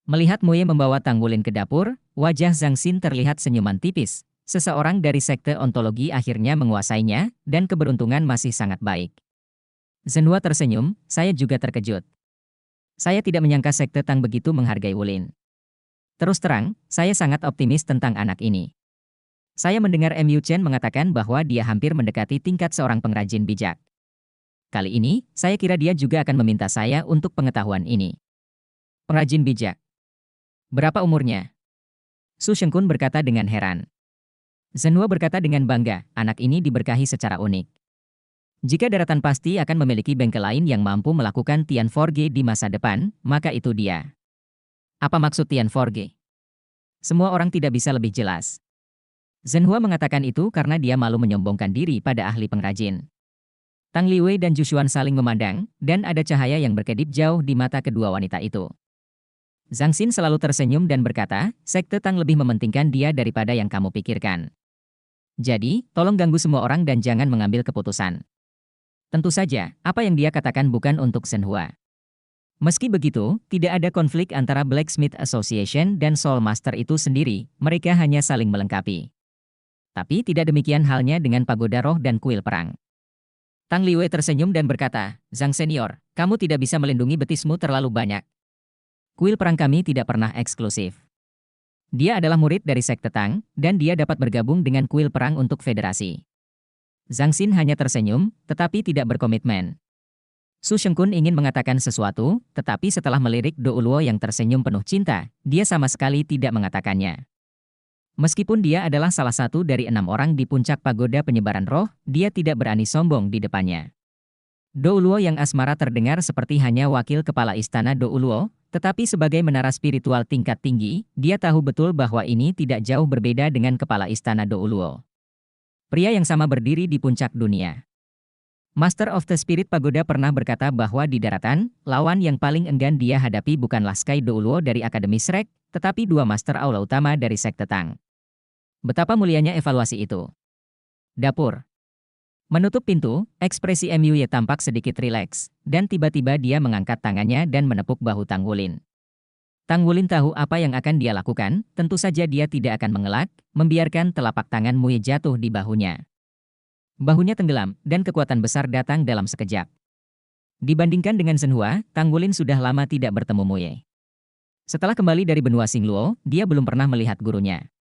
Melihat Muye membawa Tang Wulin ke dapur, wajah Zhang Xin terlihat senyuman tipis. Seseorang dari sekte ontologi akhirnya menguasainya, dan keberuntungan masih sangat baik. Zhenhua tersenyum, saya juga terkejut. Saya tidak menyangka sekte Tang begitu menghargai Wulin. Terus terang, saya sangat optimis tentang anak ini. Saya mendengar Mu Chen mengatakan bahwa dia hampir mendekati tingkat seorang pengrajin bijak. Kali ini, saya kira dia juga akan meminta saya untuk pengetahuan ini. Pengrajin bijak. Berapa umurnya? Su Shengkun berkata dengan heran. Zhenhua berkata dengan bangga, anak ini diberkahi secara unik. Jika daratan pasti akan memiliki bengkel lain yang mampu melakukan Tian Forge di masa depan, maka itu dia. Apa maksud Tian Forge? Semua orang tidak bisa lebih jelas. Zhenhua mengatakan itu karena dia malu menyombongkan diri pada ahli pengrajin. Tang Liwei dan Zhu Xuan saling memandang, dan ada cahaya yang berkedip jauh di mata kedua wanita itu. Zhang Xin selalu tersenyum dan berkata, sekte Tang lebih mementingkan dia daripada yang kamu pikirkan. Jadi, tolong ganggu semua orang dan jangan mengambil keputusan. Tentu saja, apa yang dia katakan bukan untuk Zhenhua. Meski begitu, tidak ada konflik antara Blacksmith Association dan Soul Master itu sendiri, mereka hanya saling melengkapi. Tapi tidak demikian halnya dengan Pagoda Roh dan Kuil Perang. Tang Liwei tersenyum dan berkata, Zhang Senior, kamu tidak bisa melindungi betismu terlalu banyak. Kuil Perang kami tidak pernah eksklusif. Dia adalah murid dari Sekte Tang, dan dia dapat bergabung dengan Kuil Perang untuk federasi. Zhang Xin hanya tersenyum, tetapi tidak berkomitmen. Su Shengkun ingin mengatakan sesuatu, tetapi setelah melirik Do Uluo yang tersenyum penuh cinta, dia sama sekali tidak mengatakannya. Meskipun dia adalah salah satu dari 6 orang di puncak pagoda penyebaran roh, dia tidak berani sombong di depannya. Do Uluo yang asmara terdengar seperti hanya wakil kepala istana Do Uluo, tetapi sebagai menara spiritual tingkat tinggi, dia tahu betul bahwa ini tidak jauh berbeda dengan kepala istana Do Uluo. Pria yang sama berdiri di puncak dunia. Master of the Spirit Pagoda pernah berkata bahwa di daratan, lawan yang paling enggan dia hadapi bukanlah Sky Do Uluo dari Akademi Shrek, tetapi 2 Master Aula utama dari Sekte Tang. Betapa mulianya evaluasi itu. Dapur. Menutup pintu, ekspresi Mu tampak sedikit rileks, dan tiba-tiba dia mengangkat tangannya dan menepuk bahu Tang Wulin. Tang Wulin tahu apa yang akan dia lakukan, tentu saja dia tidak akan mengelak, membiarkan telapak tangan Muye jatuh di bahunya. Bahunya tenggelam, dan kekuatan besar datang dalam sekejap. Dibandingkan dengan Zhenhua, Tang Wulin sudah lama tidak bertemu Muye. Setelah kembali dari benua Xingluo, dia belum pernah melihat gurunya.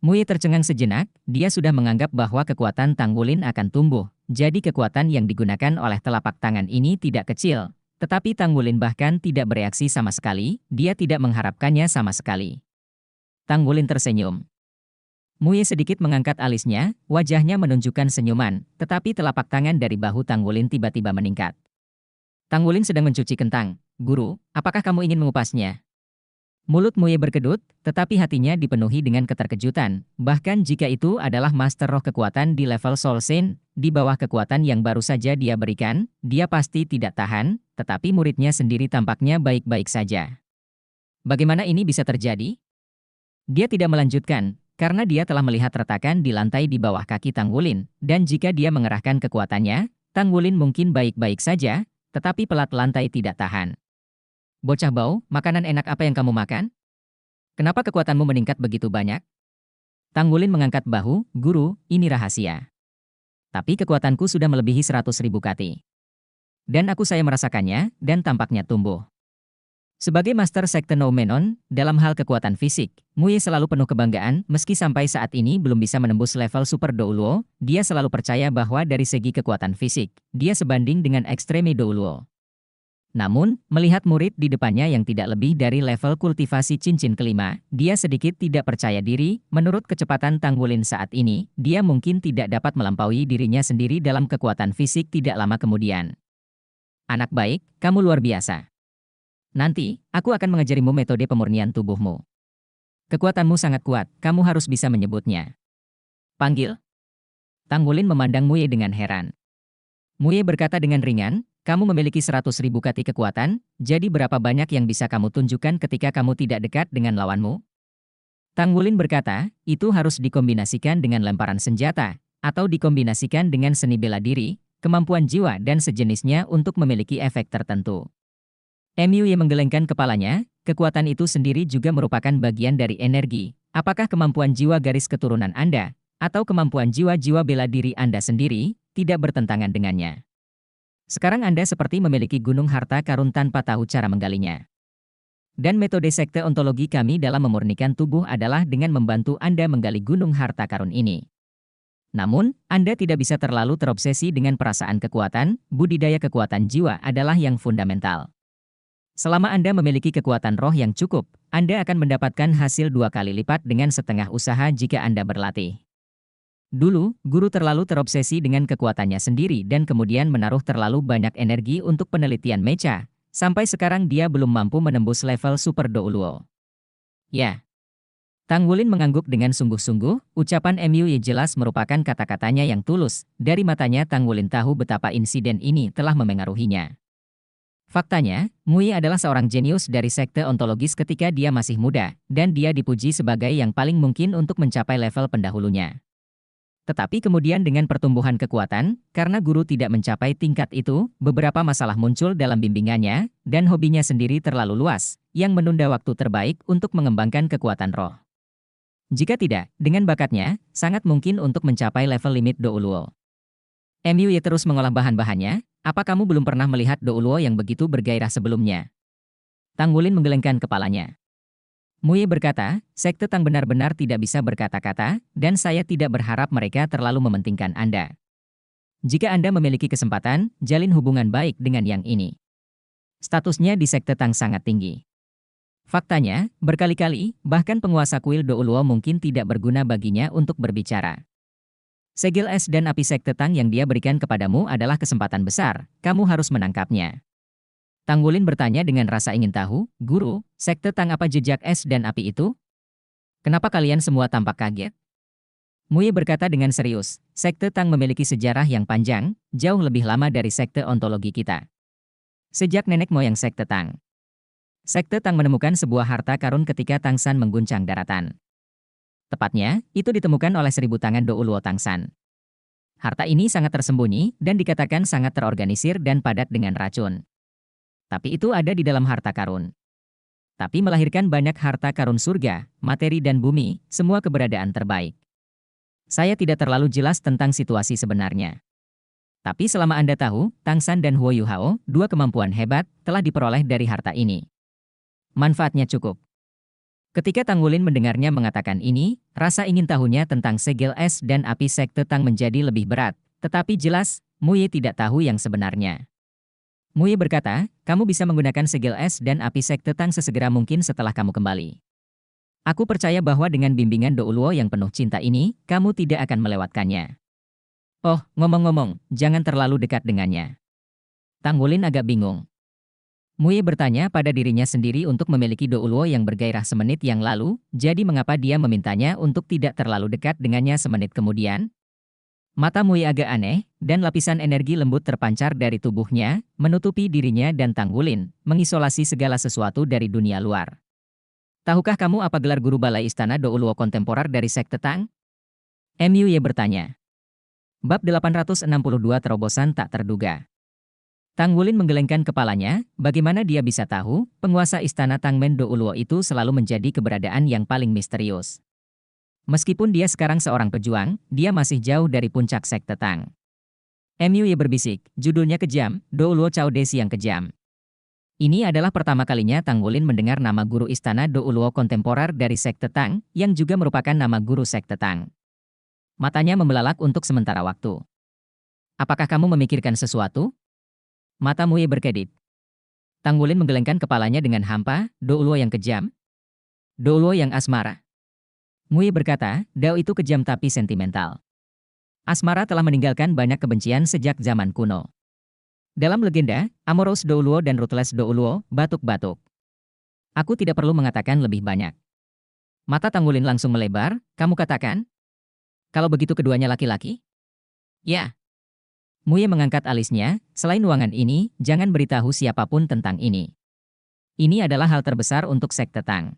Muye tercengang sejenak, dia sudah menganggap bahwa kekuatan Tang Wulin akan tumbuh, jadi kekuatan yang digunakan oleh telapak tangan ini tidak kecil, tetapi Tang Wulin bahkan tidak bereaksi sama sekali, dia tidak mengharapkannya sama sekali. Tang Wulin tersenyum. Muye sedikit mengangkat alisnya, wajahnya menunjukkan senyuman, tetapi telapak tangan dari bahu Tang Wulin tiba-tiba meningkat. Tang Wulin sedang mencuci kentang. Guru, apakah kamu ingin mengupasnya? Mulut Muye berkedut, tetapi hatinya dipenuhi dengan keterkejutan, bahkan jika itu adalah Master Roh kekuatan di level Soul Saint, di bawah kekuatan yang baru saja dia berikan, dia pasti tidak tahan, tetapi muridnya sendiri tampaknya baik-baik saja. Bagaimana ini bisa terjadi? Dia tidak melanjutkan, karena dia telah melihat retakan di lantai di bawah kaki Tang Wulin, dan jika dia mengerahkan kekuatannya, Tang Wulin mungkin baik-baik saja, tetapi pelat lantai tidak tahan. Bocah bau, makanan enak apa yang kamu makan? Kenapa kekuatanmu meningkat begitu banyak? Tang Wulin mengangkat bahu, guru, ini rahasia. Tapi kekuatanku sudah melebihi 100.000 kati. Dan saya merasakannya, dan tampaknya tumbuh. Sebagai Master Sekte Noumenon, dalam hal kekuatan fisik, Muye selalu penuh kebanggaan, meski sampai saat ini belum bisa menembus level Super Do Uluo, dia selalu percaya bahwa dari segi kekuatan fisik, dia sebanding dengan Extreme Do Uluo. Namun, melihat murid di depannya yang tidak lebih dari level kultivasi cincin kelima, dia sedikit tidak percaya diri. Menurut kecepatan Tang Wulin saat ini, dia mungkin tidak dapat melampaui dirinya sendiri dalam kekuatan fisik tidak lama kemudian. Anak baik, kamu luar biasa. Nanti, aku akan mengajarimu metode pemurnian tubuhmu. Kekuatanmu sangat kuat, kamu harus bisa menyebutnya. Panggil. Tang Wulin memandang Muye dengan heran. Muye berkata dengan ringan, kamu memiliki 100.000 kati kekuatan, jadi berapa banyak yang bisa kamu tunjukkan ketika kamu tidak dekat dengan lawanmu? Tang Wulin berkata, itu harus dikombinasikan dengan lemparan senjata, atau dikombinasikan dengan seni bela diri, kemampuan jiwa dan sejenisnya untuk memiliki efek tertentu. Mu menggelengkan kepalanya, kekuatan itu sendiri juga merupakan bagian dari energi. Apakah kemampuan jiwa garis keturunan Anda, atau kemampuan jiwa-jiwa bela diri Anda sendiri, tidak bertentangan dengannya? Sekarang Anda seperti memiliki gunung harta karun tanpa tahu cara menggalinya. Dan metode sekte ontologi kami dalam memurnikan tubuh adalah dengan membantu Anda menggali gunung harta karun ini. Namun, Anda tidak bisa terlalu terobsesi dengan perasaan kekuatan, budidaya kekuatan jiwa adalah yang fundamental. Selama Anda memiliki kekuatan roh yang cukup, Anda akan mendapatkan hasil 2 kali lipat dengan setengah usaha jika Anda berlatih. Dulu, guru terlalu terobsesi dengan kekuatannya sendiri dan kemudian menaruh terlalu banyak energi untuk penelitian mecha. Sampai sekarang dia belum mampu menembus level Super Douluo. Ya. Tang Wulin mengangguk dengan sungguh-sungguh, ucapan MUY jelas merupakan kata-katanya yang tulus. Dari matanya Tang Wulin tahu betapa insiden ini telah memengaruhinya. Faktanya, Mui adalah seorang jenius dari sekte ontologis ketika dia masih muda, dan dia dipuji sebagai yang paling mungkin untuk mencapai level pendahulunya. Tetapi kemudian dengan pertumbuhan kekuatan, karena guru tidak mencapai tingkat itu, beberapa masalah muncul dalam bimbingannya, dan hobinya sendiri terlalu luas, yang menunda waktu terbaik untuk mengembangkan kekuatan roh. Jika tidak, dengan bakatnya, sangat mungkin untuk mencapai level limit Douluo. MUY terus mengolah bahan-bahannya, apa kamu belum pernah melihat Douluo yang begitu bergairah sebelumnya? Tang Wulin menggelengkan kepalanya. Mui berkata, sekte Tang benar-benar tidak bisa berkata-kata, dan saya tidak berharap mereka terlalu mementingkan Anda. Jika Anda memiliki kesempatan, jalin hubungan baik dengan yang ini. Statusnya di sekte Tang sangat tinggi. Faktanya, berkali-kali, bahkan penguasa kuil Douluo mungkin tidak berguna baginya untuk berbicara. Segel es dan api sekte Tang yang dia berikan kepadamu adalah kesempatan besar, kamu harus menangkapnya. Tang Wulin bertanya dengan rasa ingin tahu, Guru, sekte Tang apa jejak es dan api itu? Kenapa kalian semua tampak kaget? Mui berkata dengan serius, sekte Tang memiliki sejarah yang panjang, jauh lebih lama dari sekte ontologi kita. Sejak nenek moyang sekte Tang. Sekte Tang menemukan sebuah harta karun ketika Tang San mengguncang daratan. Tepatnya, itu ditemukan oleh 1000 tangan Douluo Tang San. Harta ini sangat tersembunyi, dan dikatakan sangat terorganisir dan padat dengan racun. Tapi itu ada di dalam harta karun. Tapi melahirkan banyak harta karun surga, materi dan bumi, semua keberadaan terbaik. Saya tidak terlalu jelas tentang situasi sebenarnya. Tapi selama Anda tahu, Tang San dan Huo Yuhao, 2 kemampuan hebat, telah diperoleh dari harta ini. Manfaatnya cukup. Ketika Tang Wulin mendengarnya mengatakan ini, rasa ingin tahunya tentang segel es dan api sekte Tang menjadi lebih berat. Tetapi jelas, Mui tidak tahu yang sebenarnya. Mui berkata, kamu bisa menggunakan segel es dan api sekte Tang sesegera mungkin setelah kamu kembali. Aku percaya bahwa dengan bimbingan Douluo yang penuh cinta ini, kamu tidak akan melewatkannya. Oh, ngomong-ngomong, jangan terlalu dekat dengannya. Tang Wulin agak bingung. Mui bertanya pada dirinya sendiri untuk memiliki Douluo yang bergairah semenit yang lalu, jadi mengapa dia memintanya untuk tidak terlalu dekat dengannya semenit kemudian? Mata Mui agak aneh, dan lapisan energi lembut terpancar dari tubuhnya, menutupi dirinya dan Tang Wulin, mengisolasi segala sesuatu dari dunia luar. Tahukah kamu apa gelar guru balai istana Douluo kontemporer dari sekte Tang? MUY bertanya. Bab 862 Terobosan tak terduga. Tang Wulin menggelengkan kepalanya, bagaimana dia bisa tahu, penguasa istana Tangmen Douluo itu selalu menjadi keberadaan yang paling misterius. Meskipun dia sekarang seorang pejuang, dia masih jauh dari puncak sekte Tang. MUY berbisik, judulnya kejam, Douluo Cao Desi yang kejam. Ini adalah pertama kalinya Tang Wulin mendengar nama guru istana Douluo kontemporer dari sekte Tang, yang juga merupakan nama guru sekte Tang. Matanya membelalak untuk sementara waktu. Apakah kamu memikirkan sesuatu? Mata Mui berkedip. Tang Wulin menggelengkan kepalanya dengan hampa, Douluo yang kejam? Douluo yang asmara. Mui berkata, Dao itu kejam tapi sentimental. Asmara telah meninggalkan banyak kebencian sejak zaman kuno. Dalam legenda, Amoros Douluo dan Ruthless Douluo, batuk-batuk. Aku tidak perlu mengatakan lebih banyak. Mata Tang Wulin langsung melebar, kamu katakan? Kalau begitu keduanya laki-laki? Ya. Mui mengangkat alisnya, selain ruangan ini, jangan beritahu siapapun tentang ini. Ini adalah hal terbesar untuk sekte Tang.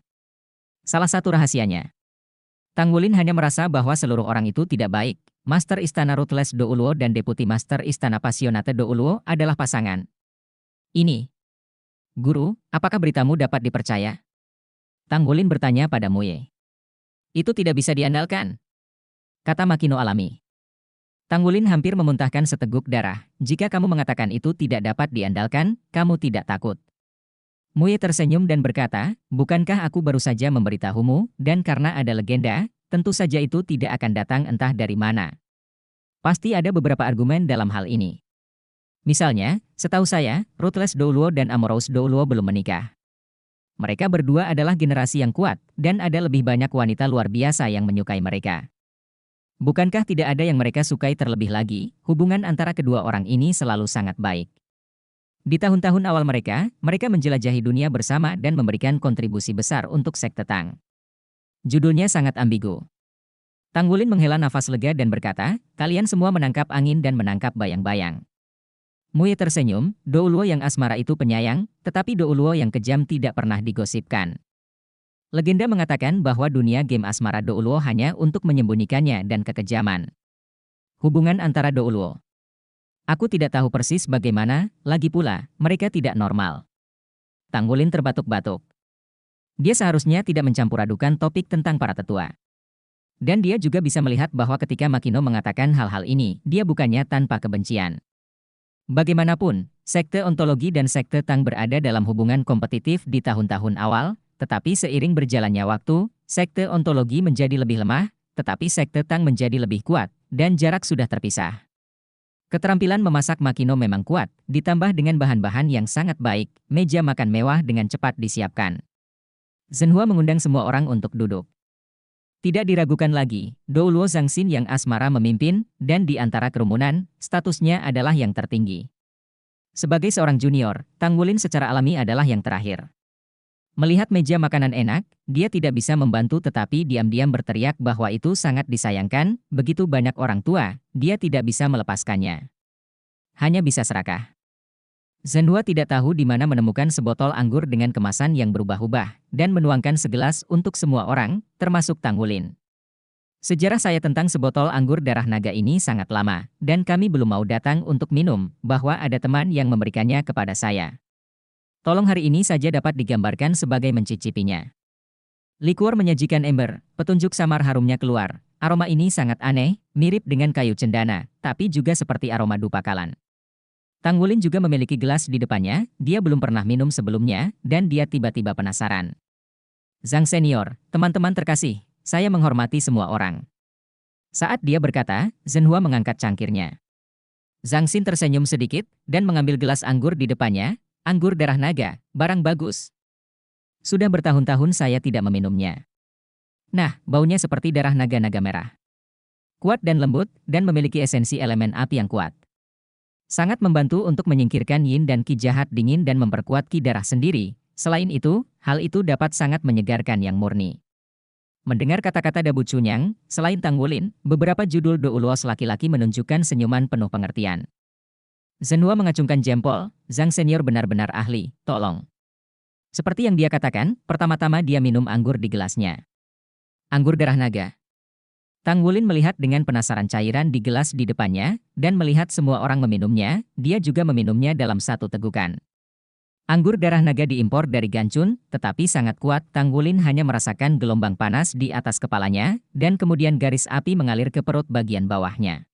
Salah satu rahasianya. Tang Wulin hanya merasa bahwa seluruh orang itu tidak baik. Master Istana Ruthless Douluo dan Deputi Master Istana Passionate Douluo adalah pasangan. Ini. Guru, apakah beritamu dapat dipercaya? Tanggulin bertanya pada Muye. Itu tidak bisa diandalkan, kata Makino alami. Tanggulin hampir memuntahkan seteguk darah. Jika kamu mengatakan itu tidak dapat diandalkan, kamu tidak takut. Muye tersenyum dan berkata, bukankah aku baru saja memberitahumu, dan karena ada legenda, tentu saja itu tidak akan datang entah dari mana. Pasti ada beberapa argumen dalam hal ini. Misalnya, setahu saya, Ruthless Douluo dan Amorous Douluo belum menikah. Mereka berdua adalah generasi yang kuat, dan ada lebih banyak wanita luar biasa yang menyukai mereka. Bukankah tidak ada yang mereka sukai terlebih lagi, hubungan antara kedua orang ini selalu sangat baik. Di tahun-tahun awal mereka menjelajahi dunia bersama dan memberikan kontribusi besar untuk sekte Tang. Judulnya sangat ambigu. Tanggulin menghela nafas lega dan berkata, kalian semua menangkap angin dan menangkap bayang-bayang. Muye tersenyum, Douluo yang asmara itu penyayang, tetapi Douluo yang kejam tidak pernah digosipkan. Legenda mengatakan bahwa dunia game asmara Douluo hanya untuk menyembunyikannya dan kekejaman. Hubungan antara Douluo. Aku tidak tahu persis bagaimana, lagi pula, mereka tidak normal. Tanggulin terbatuk-batuk. Dia seharusnya tidak mencampur adukan topik tentang para tetua. Dan dia juga bisa melihat bahwa ketika Makino mengatakan hal-hal ini, dia bukannya tanpa kebencian. Bagaimanapun, sekte ontologi dan sekte Tang berada dalam hubungan kompetitif di tahun-tahun awal, tetapi seiring berjalannya waktu, sekte ontologi menjadi lebih lemah, tetapi sekte Tang menjadi lebih kuat, dan jarak sudah terpisah. Keterampilan memasak Makino memang kuat, ditambah dengan bahan-bahan yang sangat baik, meja makan mewah dengan cepat disiapkan. Zhenhua mengundang semua orang untuk duduk. Tidak diragukan lagi, Douluo Zhangxin yang asmara memimpin, dan di antara kerumunan, statusnya adalah yang tertinggi. Sebagai seorang junior, Tanggulin secara alami adalah yang terakhir. Melihat meja makanan enak, dia tidak bisa membantu tetapi diam-diam berteriak bahwa itu sangat disayangkan, begitu banyak orang tua, dia tidak bisa melepaskannya. Hanya bisa serakah. Zhenhua tidak tahu di mana menemukan sebotol anggur dengan kemasan yang berubah-ubah, dan menuangkan segelas untuk semua orang, termasuk Tanggulin. Sejarah saya tentang sebotol anggur darah naga ini sangat lama, dan kami belum mau datang untuk minum, bahwa ada teman yang memberikannya kepada saya. Tolong hari ini saja dapat digambarkan sebagai mencicipinya. Liquor menyajikan ember, petunjuk samar harumnya keluar. Aroma ini sangat aneh, mirip dengan kayu cendana, tapi juga seperti aroma dupakalan. Tanggulin juga memiliki gelas di depannya, dia belum pernah minum sebelumnya, dan dia tiba-tiba penasaran. Zhang Senior, teman-teman terkasih, saya menghormati semua orang. Saat dia berkata, Zhenhua mengangkat cangkirnya. Zhangxin tersenyum sedikit, dan mengambil gelas anggur di depannya, anggur darah naga, barang bagus. Sudah bertahun-tahun saya tidak meminumnya. Nah, baunya seperti darah naga-naga merah. Kuat dan lembut, dan memiliki esensi elemen api yang kuat. Sangat membantu untuk menyingkirkan yin dan qi jahat dingin dan memperkuat qi darah sendiri. Selain itu, hal itu dapat sangat menyegarkan yang murni. Mendengar kata-kata Dabu Chunyang, selain Tanggulin, beberapa judul Douluo laki-laki menunjukkan senyuman penuh pengertian. Zhenhua mengacungkan jempol, Zhang Senior benar-benar ahli, tolong. Seperti yang dia katakan, pertama-tama dia minum anggur di gelasnya. Anggur darah naga. Tanggulin melihat dengan penasaran cairan di gelas di depannya, dan melihat semua orang meminumnya, dia juga meminumnya dalam satu tegukan. Anggur darah naga diimpor dari Ganchun, tetapi sangat kuat. Tanggulin hanya merasakan gelombang panas di atas kepalanya, dan kemudian garis api mengalir ke perut bagian bawahnya.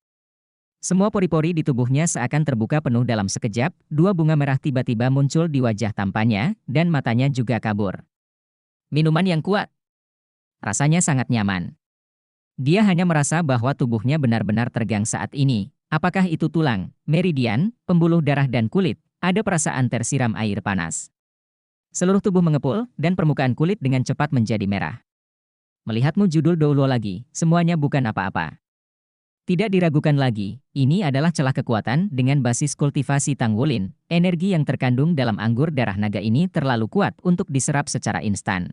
Semua pori-pori di tubuhnya seakan terbuka penuh dalam sekejap, dua bunga merah tiba-tiba muncul di wajah tampannya, dan matanya juga kabur. Minuman yang kuat. Rasanya sangat nyaman. Dia hanya merasa bahwa tubuhnya benar-benar tegang saat ini. Apakah itu tulang, meridian, pembuluh darah dan kulit? Ada perasaan tersiram air panas. Seluruh tubuh mengepul, dan permukaan kulit dengan cepat menjadi merah. Melihatmu judul Douluo lagi, semuanya bukan apa-apa. Tidak diragukan lagi, ini adalah celah kekuatan dengan basis kultivasi Tanggulin. Energi yang terkandung dalam anggur darah naga ini terlalu kuat untuk diserap secara instan.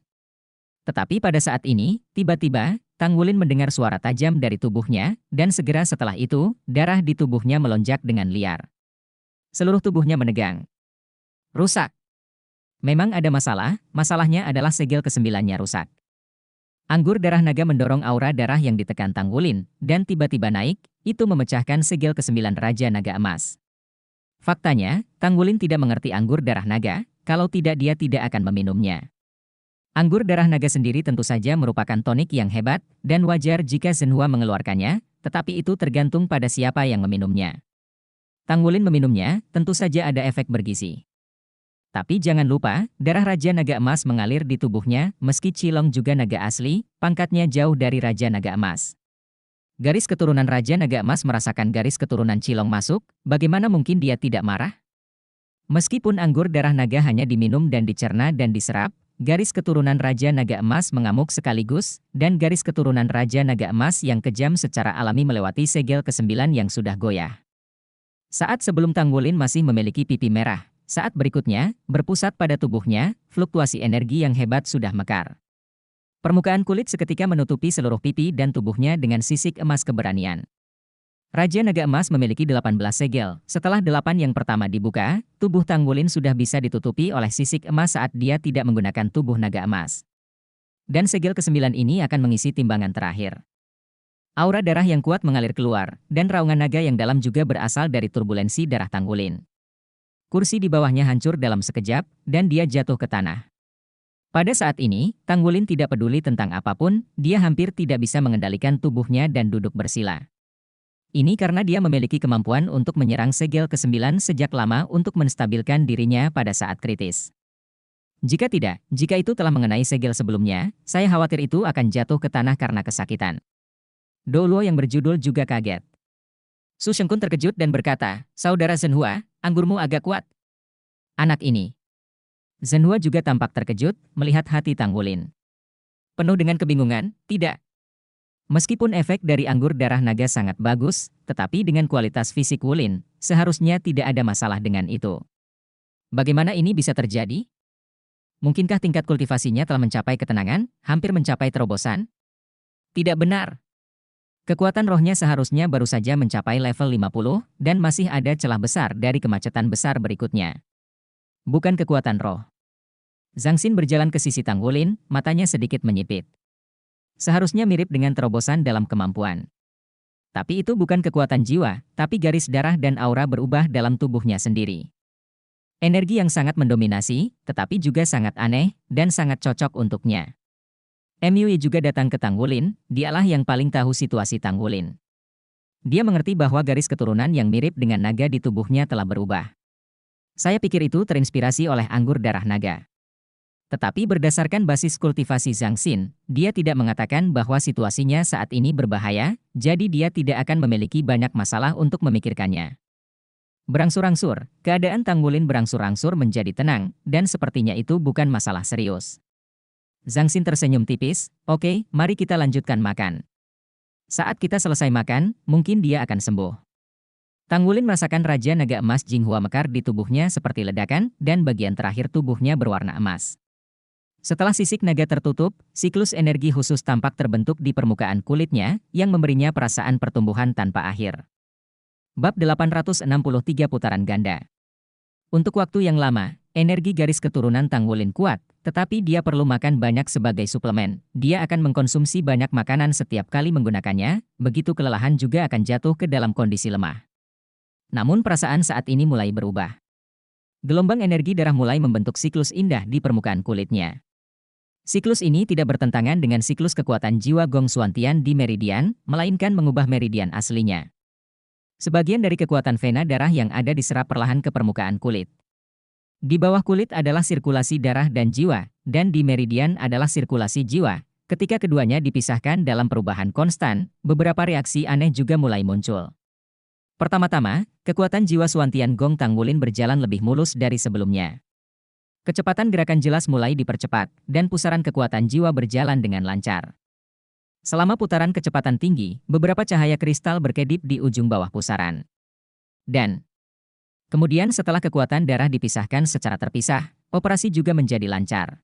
Tetapi pada saat ini, tiba-tiba, Tanggulin mendengar suara tajam dari tubuhnya, dan segera setelah itu, darah di tubuhnya melonjak dengan liar. Seluruh tubuhnya menegang. Rusak. Memang ada masalah, masalahnya adalah segel kesembilannya rusak. Anggur darah naga mendorong aura darah yang ditekan Tanggulin, dan tiba-tiba naik, itu memecahkan segel kesembilan Raja Naga Emas. Faktanya, Tanggulin tidak mengerti anggur darah naga, kalau tidak dia tidak akan meminumnya. Anggur darah naga sendiri tentu saja merupakan tonik yang hebat, dan wajar jika Zhenhua mengeluarkannya, tetapi itu tergantung pada siapa yang meminumnya. Tang Wulin meminumnya, tentu saja ada efek bergizi. Tapi jangan lupa, darah Raja Naga Emas mengalir di tubuhnya, meski Qilong juga naga asli, pangkatnya jauh dari Raja Naga Emas. Garis keturunan Raja Naga Emas merasakan garis keturunan Qilong masuk, bagaimana mungkin dia tidak marah? Meskipun anggur darah naga hanya diminum dan dicerna dan diserap, garis keturunan Raja Naga Emas mengamuk sekaligus, dan garis keturunan Raja Naga Emas yang kejam secara alami melewati segel ke-9 yang sudah goyah. Saat sebelum Tang Wulin masih memiliki pipi merah, saat berikutnya, berpusat pada tubuhnya, fluktuasi energi yang hebat sudah mekar. Permukaan kulit seketika menutupi seluruh pipi dan tubuhnya dengan sisik emas keberanian. Raja Naga Emas memiliki 18 segel. Setelah 8 yang pertama dibuka, tubuh Tang Wulin sudah bisa ditutupi oleh sisik emas saat dia tidak menggunakan tubuh naga emas. Dan segel ke-9 ini akan mengisi timbangan terakhir. Aura darah yang kuat mengalir keluar, dan raungan naga yang dalam juga berasal dari turbulensi darah Tang Wulin. Kursi di bawahnya hancur dalam sekejap, dan dia jatuh ke tanah. Pada saat ini, Tang Wulin tidak peduli tentang apapun, dia hampir tidak bisa mengendalikan tubuhnya dan duduk bersila. Ini karena dia memiliki kemampuan untuk menyerang segel ke-9 sejak lama untuk menstabilkan dirinya pada saat kritis. Jika tidak, jika itu telah mengenai segel sebelumnya, saya khawatir itu akan jatuh ke tanah karena kesakitan. Dou Luo yang berjudul juga kaget. Su Shengkun terkejut dan berkata, "Saudara Zhenhua, anggurmu agak kuat." Anak ini. Zhenhua juga tampak terkejut melihat hati Tang Wulin. Penuh dengan kebingungan, tidak. Meskipun efek dari anggur darah naga sangat bagus, tetapi dengan kualitas fisik Wulin, seharusnya tidak ada masalah dengan itu. Bagaimana ini bisa terjadi? Mungkinkah tingkat kultivasinya telah mencapai ketenangan, hampir mencapai terobosan? Tidak benar. Kekuatan rohnya seharusnya baru saja mencapai level 50, dan masih ada celah besar dari kemacetan besar berikutnya. Bukan kekuatan roh. Zhang Xin berjalan ke sisi Tang Wulin, matanya sedikit menyipit. Seharusnya mirip dengan terobosan dalam kemampuan. Tapi itu bukan kekuatan jiwa, tapi garis darah dan aura berubah dalam tubuhnya sendiri. Energi yang sangat mendominasi, tetapi juga sangat aneh, dan sangat cocok untuknya. MUI juga datang ke Tang Wulin, dialah yang paling tahu situasi Tang Wulin. Dia mengerti bahwa garis keturunan yang mirip dengan naga di tubuhnya telah berubah. Saya pikir itu terinspirasi oleh anggur darah naga. Tetapi berdasarkan basis kultivasi Zhang Xin, dia tidak mengatakan bahwa situasinya saat ini berbahaya, jadi dia tidak akan memiliki banyak masalah untuk memikirkannya. Berangsur-angsur, keadaan Tang Wulin berangsur-angsur menjadi tenang, dan sepertinya itu bukan masalah serius. Zhang Xin tersenyum tipis, "Oke, mari kita lanjutkan makan. Saat kita selesai makan, mungkin dia akan sembuh." Tang Wulin merasakan Raja Naga Emas Jinghua mekar di tubuhnya seperti ledakan, dan bagian terakhir tubuhnya berwarna emas. Setelah sisik naga tertutup, siklus energi khusus tampak terbentuk di permukaan kulitnya, yang memberinya perasaan pertumbuhan tanpa akhir. Bab 863 Putaran Ganda. Untuk waktu yang lama, energi garis keturunan Tang Wulin kuat, tetapi dia perlu makan banyak sebagai suplemen. Dia akan mengkonsumsi banyak makanan setiap kali menggunakannya, begitu kelelahan juga akan jatuh ke dalam kondisi lemah. Namun perasaan saat ini mulai berubah. Gelombang energi darah mulai membentuk siklus indah di permukaan kulitnya. Siklus ini tidak bertentangan dengan siklus kekuatan jiwa Gong Xuantian di meridian, melainkan mengubah meridian aslinya. Sebagian dari kekuatan vena darah yang ada diserap perlahan ke permukaan kulit. Di bawah kulit adalah sirkulasi darah dan jiwa, dan di meridian adalah sirkulasi jiwa. Ketika keduanya dipisahkan dalam perubahan konstan, beberapa reaksi aneh juga mulai muncul. Pertama-tama, kekuatan jiwa Xuantian Gong Tang Wulin berjalan lebih mulus dari sebelumnya. Kecepatan gerakan jelas mulai dipercepat, dan pusaran kekuatan jiwa berjalan dengan lancar. Selama putaran kecepatan tinggi, beberapa cahaya kristal berkedip di ujung bawah pusaran. Dan kemudian setelah kekuatan darah dipisahkan secara terpisah, operasi juga menjadi lancar.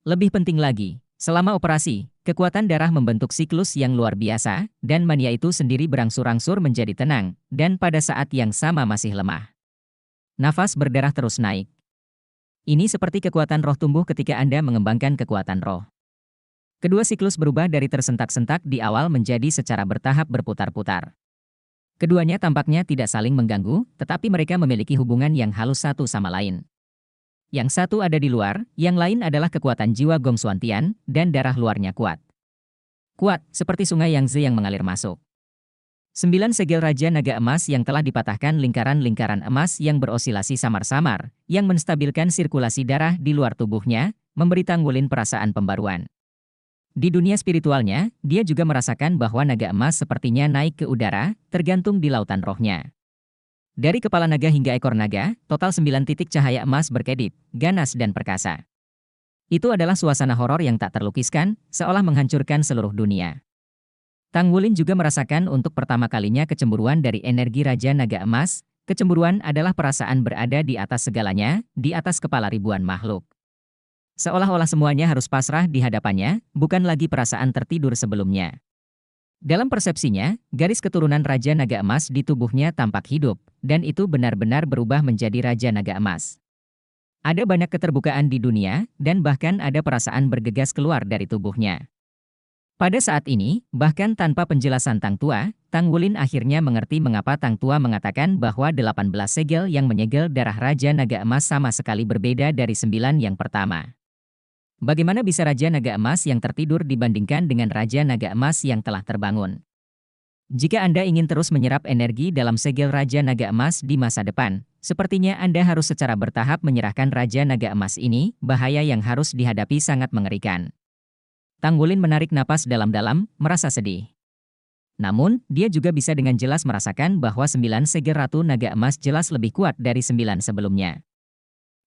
Lebih penting lagi, selama operasi, kekuatan darah membentuk siklus yang luar biasa, dan mania itu sendiri berangsur-angsur menjadi tenang, dan pada saat yang sama masih lemah. Nafas berdarah terus naik. Ini seperti kekuatan roh tumbuh ketika Anda mengembangkan kekuatan roh. Kedua siklus berubah dari tersentak-sentak di awal menjadi secara bertahap berputar-putar. Keduanya tampaknya tidak saling mengganggu, tetapi mereka memiliki hubungan yang halus satu sama lain. Yang satu ada di luar, yang lain adalah kekuatan jiwa Gong Xuantian, dan darah luarnya kuat. Kuat, seperti sungai Yangtze yang mengalir masuk. 9 segel Raja Naga Emas yang telah dipatahkan lingkaran-lingkaran emas yang berosilasi samar-samar, yang menstabilkan sirkulasi darah di luar tubuhnya, memberi Tanggulin perasaan pembaruan. Di dunia spiritualnya, dia juga merasakan bahwa naga emas sepertinya naik ke udara, tergantung di lautan rohnya. Dari kepala naga hingga ekor naga, total 9 titik cahaya emas berkedip, ganas dan perkasa. Itu adalah suasana horor yang tak terlukiskan, seolah menghancurkan seluruh dunia. Tanggulin juga merasakan untuk pertama kalinya kecemburuan dari energi Raja Naga Emas. Kecemburuan adalah perasaan berada di atas segalanya, di atas kepala ribuan makhluk. Seolah-olah semuanya harus pasrah di hadapannya, bukan lagi perasaan tertidur sebelumnya. Dalam persepsinya, garis keturunan Raja Naga Emas di tubuhnya tampak hidup, dan itu benar-benar berubah menjadi Raja Naga Emas. Ada banyak keterbukaan di dunia, dan bahkan ada perasaan bergegas keluar dari tubuhnya. Pada saat ini, bahkan tanpa penjelasan Tang Tua, Tanggulin akhirnya mengerti mengapa Tang Tua mengatakan bahwa 18 segel yang menyegel darah Raja Naga Emas sama sekali berbeda dari 9 yang pertama. Bagaimana bisa Raja Naga Emas yang tertidur dibandingkan dengan Raja Naga Emas yang telah terbangun? Jika Anda ingin terus menyerap energi dalam segel Raja Naga Emas di masa depan, sepertinya Anda harus secara bertahap menyerahkan Raja Naga Emas ini. Bahaya yang harus dihadapi sangat mengerikan. Tanggulin menarik napas dalam-dalam, merasa sedih. Namun, dia juga bisa dengan jelas merasakan bahwa 9 segel Ratu Naga Emas jelas lebih kuat dari 9 sebelumnya.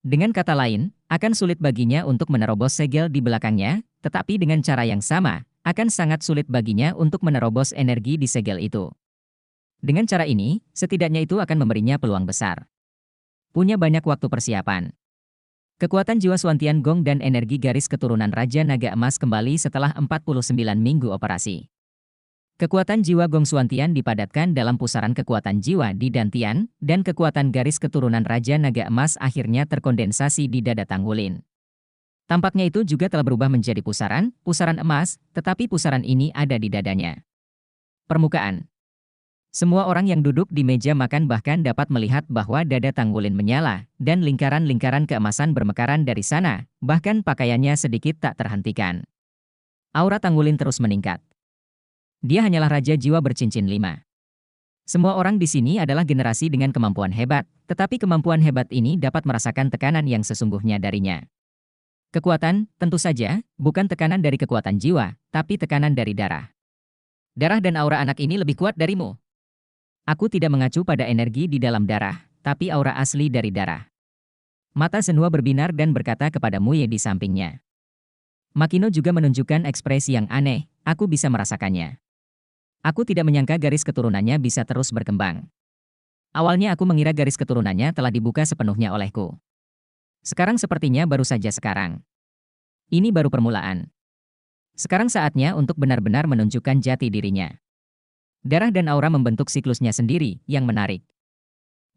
Dengan kata lain, akan sulit baginya untuk menerobos segel di belakangnya, tetapi dengan cara yang sama, akan sangat sulit baginya untuk menerobos energi di segel itu. Dengan cara ini, setidaknya itu akan memberinya peluang besar. Punya banyak waktu persiapan. Kekuatan jiwa Xuantian Gong dan energi garis keturunan Raja Naga Emas kembali setelah 49 minggu operasi. Kekuatan jiwa Gong Xuantian dipadatkan dalam pusaran kekuatan jiwa di Dantian, dan kekuatan garis keturunan Raja Naga Emas akhirnya terkondensasi di dada Tanggulin. Tampaknya itu juga telah berubah menjadi pusaran emas, tetapi pusaran ini ada di dadanya. Permukaan. Semua orang yang duduk di meja makan bahkan dapat melihat bahwa dada Tanggulin menyala, dan lingkaran-lingkaran keemasan bermekaran dari sana, bahkan pakaiannya sedikit tak terhentikan. Aura Tanggulin terus meningkat. Dia hanyalah raja jiwa bercincin 5. Semua orang di sini adalah generasi dengan kemampuan hebat, tetapi kemampuan hebat ini dapat merasakan tekanan yang sesungguhnya darinya. Kekuatan, tentu saja, bukan tekanan dari kekuatan jiwa, tapi tekanan dari darah. Darah dan aura anak ini lebih kuat darimu. Aku tidak mengacu pada energi di dalam darah, tapi aura asli dari darah. Mata Senhua berbinar dan berkata kepada Muye di sampingnya. Makino juga menunjukkan ekspresi yang aneh, aku bisa merasakannya. Aku tidak menyangka garis keturunannya bisa terus berkembang. Awalnya aku mengira garis keturunannya telah dibuka sepenuhnya olehku. Sekarang sepertinya baru saja sekarang. Ini baru permulaan. Sekarang saatnya untuk benar-benar menunjukkan jati dirinya. Darah dan aura membentuk siklusnya sendiri, yang menarik.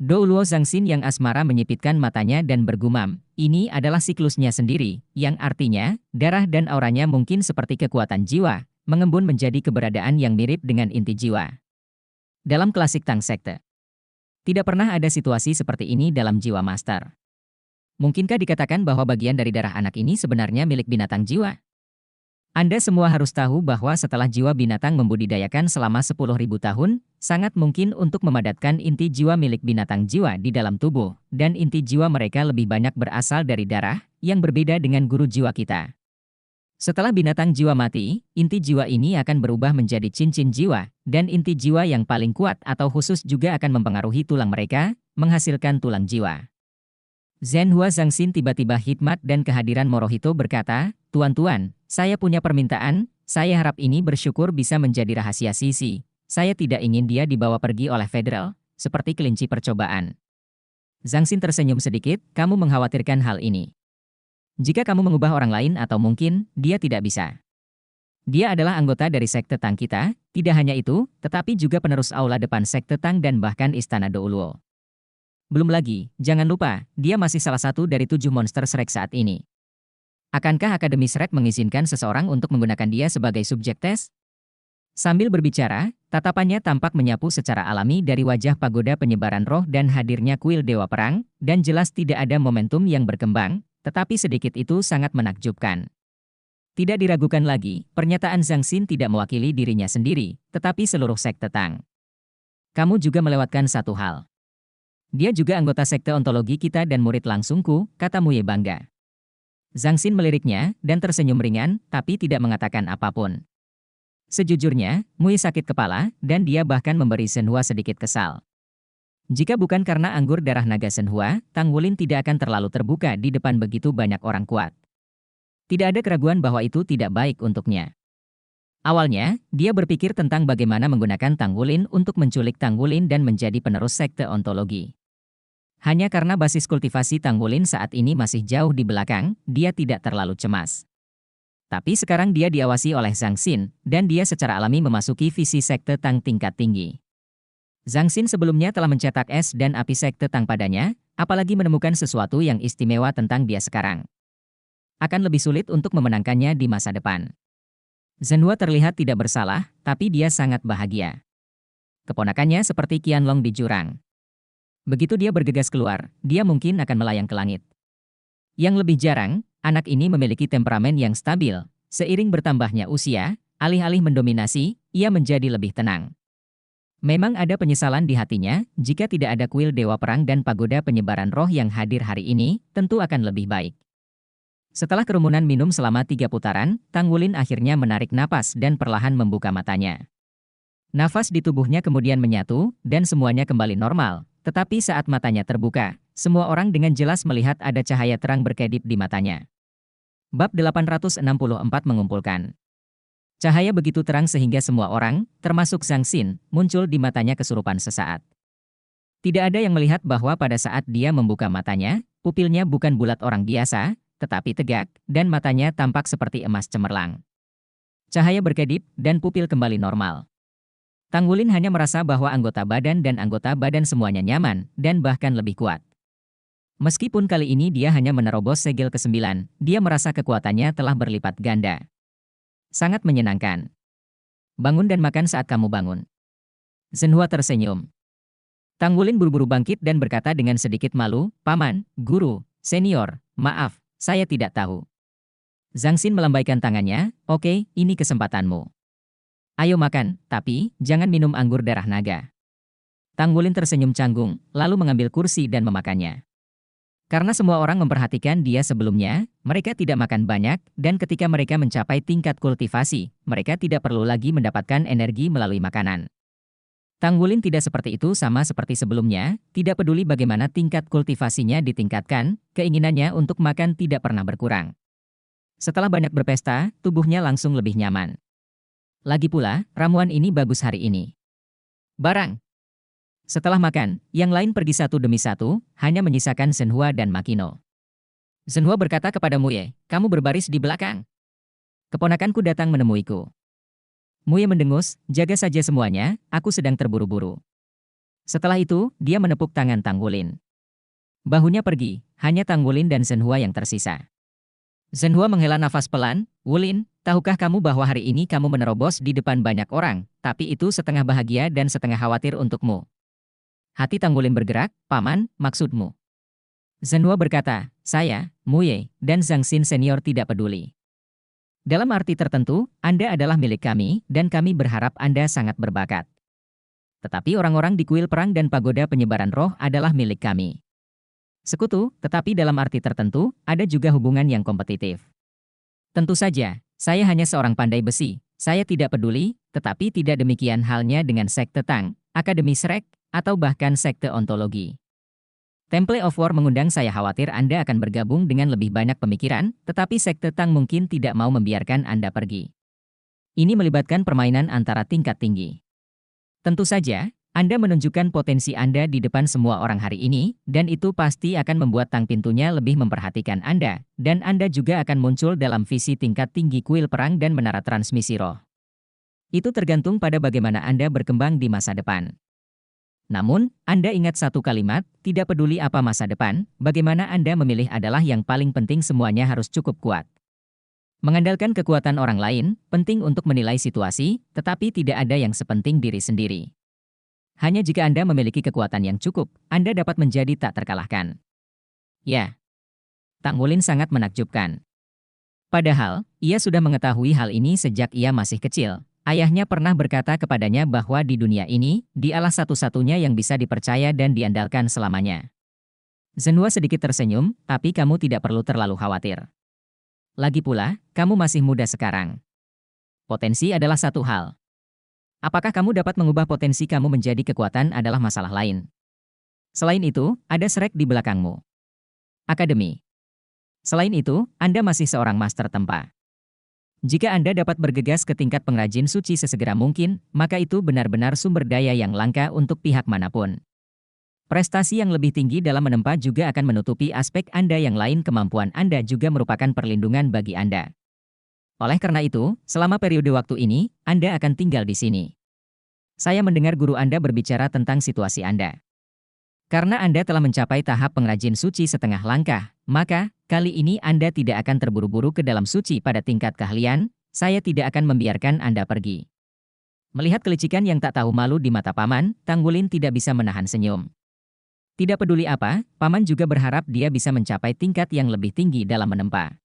Douluo Zhangxin yang asmara menyipitkan matanya dan bergumam, ini adalah siklusnya sendiri, yang artinya, darah dan auranya mungkin seperti kekuatan jiwa, mengembun menjadi keberadaan yang mirip dengan inti jiwa. Dalam klasik Tang Sekte, tidak pernah ada situasi seperti ini dalam jiwa master. Mungkinkah dikatakan bahwa bagian dari darah anak ini sebenarnya milik binatang jiwa? Anda semua harus tahu bahwa setelah jiwa binatang membudidayakan selama 10.000 tahun, sangat mungkin untuk memadatkan inti jiwa milik binatang jiwa di dalam tubuh, dan inti jiwa mereka lebih banyak berasal dari darah, yang berbeda dengan guru jiwa kita. Setelah binatang jiwa mati, inti jiwa ini akan berubah menjadi cincin jiwa, dan inti jiwa yang paling kuat atau khusus juga akan mempengaruhi tulang mereka, menghasilkan tulang jiwa. Zhenhua Zhangxin tiba-tiba hikmat dan kehadiran Morohito berkata, Tuan-tuan, saya punya permintaan, saya harap ini bersyukur bisa menjadi rahasia Sisi. Saya tidak ingin dia dibawa pergi oleh Federal, seperti kelinci percobaan. Zhangxin tersenyum sedikit, kamu mengkhawatirkan hal ini. Jika kamu mengubah orang lain atau mungkin, dia tidak bisa. Dia adalah anggota dari Sekte Tang kita, tidak hanya itu, tetapi juga penerus aula depan Sekte Tang dan bahkan Istana Douluo. Belum lagi, jangan lupa, dia masih salah satu dari 7 monster Shrek saat ini. Akankah Akademi Shrek mengizinkan seseorang untuk menggunakan dia sebagai subjek tes? Sambil berbicara, Tatapannya tampak menyapu secara alami dari wajah pagoda penyebaran roh dan hadirnya kuil Dewa Perang, dan jelas tidak ada momentum yang berkembang, tetapi sedikit itu sangat menakjubkan. Tidak diragukan lagi, pernyataan Zhang Xin tidak mewakili dirinya sendiri, tetapi seluruh sekte Tang. Kamu juga melewatkan satu hal. Dia juga anggota sekte ontologi kita dan murid langsungku, kata Muye bangga. Zhang Xin meliriknya, dan tersenyum ringan, tapi tidak mengatakan apapun. Sejujurnya, Muye sakit kepala, dan dia bahkan memberi Shenhua sedikit kesal. Jika bukan karena anggur darah naga Shenhua, Tang Wulin tidak akan terlalu terbuka di depan begitu banyak orang kuat. Tidak ada keraguan bahwa itu tidak baik untuknya. Awalnya, dia berpikir tentang bagaimana menggunakan Tang Wulin untuk menculik Tang Wulin dan menjadi penerus sekte ontologi. Hanya karena basis kultivasi Tang Wulin saat ini masih jauh di belakang, dia tidak terlalu cemas. Tapi sekarang dia diawasi oleh Zhang Xin, dan dia secara alami memasuki visi sekte Tang tingkat tinggi. Zhang Xin sebelumnya telah mencetak es dan api sekte Tang padanya, apalagi menemukan sesuatu yang istimewa tentang dia sekarang. Akan lebih sulit untuk memenangkannya di masa depan. Shenhua terlihat tidak bersalah, tapi dia sangat bahagia. Keponakannya seperti Qianlong di jurang. Begitu dia bergegas keluar, dia mungkin akan melayang ke langit. Yang lebih jarang, anak ini memiliki temperamen yang stabil. Seiring bertambahnya usia, alih-alih mendominasi, ia menjadi lebih tenang. Memang ada penyesalan di hatinya, jika tidak ada kuil Dewa Perang dan pagoda penyebaran roh yang hadir hari ini, tentu akan lebih baik. Setelah kerumunan minum selama 3 putaran, Tang Wulin akhirnya menarik napas dan perlahan membuka matanya. Nafas di tubuhnya kemudian menyatu, dan semuanya kembali normal. Tetapi saat matanya terbuka, semua orang dengan jelas melihat ada cahaya terang berkedip di matanya. Bab 864 mengumpulkan. Cahaya begitu terang sehingga semua orang, termasuk Zhang Xin, muncul di matanya kesurupan sesaat. Tidak ada yang melihat bahwa pada saat dia membuka matanya, pupilnya bukan bulat orang biasa, tetapi tegak, dan matanya tampak seperti emas cemerlang. Cahaya berkedip, dan pupil kembali normal. Tang Wulin hanya merasa bahwa anggota badan semuanya nyaman, dan bahkan lebih kuat. Meskipun kali ini dia hanya menerobos segel ke-9, dia merasa kekuatannya telah berlipat ganda. Sangat menyenangkan. Bangun dan makan saat kamu bangun. Shenhua tersenyum. Tang Wulin buru-buru bangkit dan berkata dengan sedikit malu, Paman, Guru, Senior, maaf, saya tidak tahu. Zhang Xin melambaikan tangannya, oke, ini kesempatanmu. Ayo makan, tapi jangan minum anggur darah naga. Tang Wulin tersenyum canggung, lalu mengambil kursi dan memakannya. Karena semua orang memperhatikan dia sebelumnya, mereka tidak makan banyak, dan ketika mereka mencapai tingkat kultivasi, mereka tidak perlu lagi mendapatkan energi melalui makanan. Tang Wulin tidak seperti itu sama seperti sebelumnya, tidak peduli bagaimana tingkat kultivasinya ditingkatkan, keinginannya untuk makan tidak pernah berkurang. Setelah banyak berpesta, tubuhnya langsung lebih nyaman. Lagi pula, ramuan ini bagus hari ini. Barang. Setelah makan, yang lain pergi satu demi satu, hanya menyisakan Shenhua dan Makino. Shenhua berkata kepada Muye, kamu berbaris di belakang. Keponakanku datang menemuiku. Muye mendengus, jaga saja semuanya, aku sedang terburu-buru. Setelah itu, dia menepuk tangan Tang Wulin. Bahunya pergi, hanya Tang Wulin dan Shenhua yang tersisa. Shenhua menghela nafas pelan, Wulin, tahukah kamu bahwa hari ini kamu menerobos di depan banyak orang, tapi itu setengah bahagia dan setengah khawatir untukmu. Hati Tang Wulin bergerak, Paman, maksudmu? Shenhua berkata, saya, Muye, dan Zhang Xin senior tidak peduli. Dalam arti tertentu, Anda adalah milik kami, dan kami berharap Anda sangat berbakat. Tetapi orang-orang di kuil perang dan pagoda penyebaran roh adalah milik kami. Sekutu, tetapi dalam arti tertentu, ada juga hubungan yang kompetitif. Tentu saja, saya hanya seorang pandai besi, saya tidak peduli, tetapi tidak demikian halnya dengan sekte Tang, Akademi Shrek, atau bahkan sekte ontologi. Temple of War mengundang saya khawatir Anda akan bergabung dengan lebih banyak pemikiran, tetapi sekte Tang mungkin tidak mau membiarkan Anda pergi. Ini melibatkan permainan antara tingkat tinggi. Tentu saja, Anda menunjukkan potensi Anda di depan semua orang hari ini, dan itu pasti akan membuat Tang pintunya lebih memperhatikan Anda, dan Anda juga akan muncul dalam visi tingkat tinggi kuil perang dan menara transmisi roh. Itu tergantung pada bagaimana Anda berkembang di masa depan. Namun, Anda ingat satu kalimat, tidak peduli apa masa depan, bagaimana Anda memilih adalah yang paling penting, semuanya harus cukup kuat. Mengandalkan kekuatan orang lain, penting untuk menilai situasi, tetapi tidak ada yang sepenting diri sendiri. Hanya jika Anda memiliki kekuatan yang cukup, Anda dapat menjadi tak terkalahkan. Ya, Tang Wulin sangat menakjubkan. Padahal, ia sudah mengetahui hal ini sejak ia masih kecil. Ayahnya pernah berkata kepadanya bahwa di dunia ini, dialah satu-satunya yang bisa dipercaya dan diandalkan selamanya. Zhenhua sedikit tersenyum, tapi kamu tidak perlu terlalu khawatir. Lagi pula, kamu masih muda sekarang. Potensi adalah satu hal. Apakah kamu dapat mengubah potensi kamu menjadi kekuatan adalah masalah lain. Selain itu, ada Shrek di belakangmu. Akademi. Selain itu, Anda masih seorang master tempa. Jika Anda dapat bergegas ke tingkat pengrajin suci sesegera mungkin, maka itu benar-benar sumber daya yang langka untuk pihak manapun. Prestasi yang lebih tinggi dalam menempa juga akan menutupi aspek Anda yang lain. Kemampuan Anda juga merupakan perlindungan bagi Anda. Oleh karena itu, selama periode waktu ini, Anda akan tinggal di sini. Saya mendengar guru Anda berbicara tentang situasi Anda. Karena Anda telah mencapai tahap pengrajin suci setengah langkah, maka, kali ini Anda tidak akan terburu-buru ke dalam suci pada tingkat keahlian. Saya tidak akan membiarkan Anda pergi. Melihat kelicikan yang tak tahu malu di mata Paman, Tang Wulin tidak bisa menahan senyum. Tidak peduli apa, Paman juga berharap dia bisa mencapai tingkat yang lebih tinggi dalam menempa.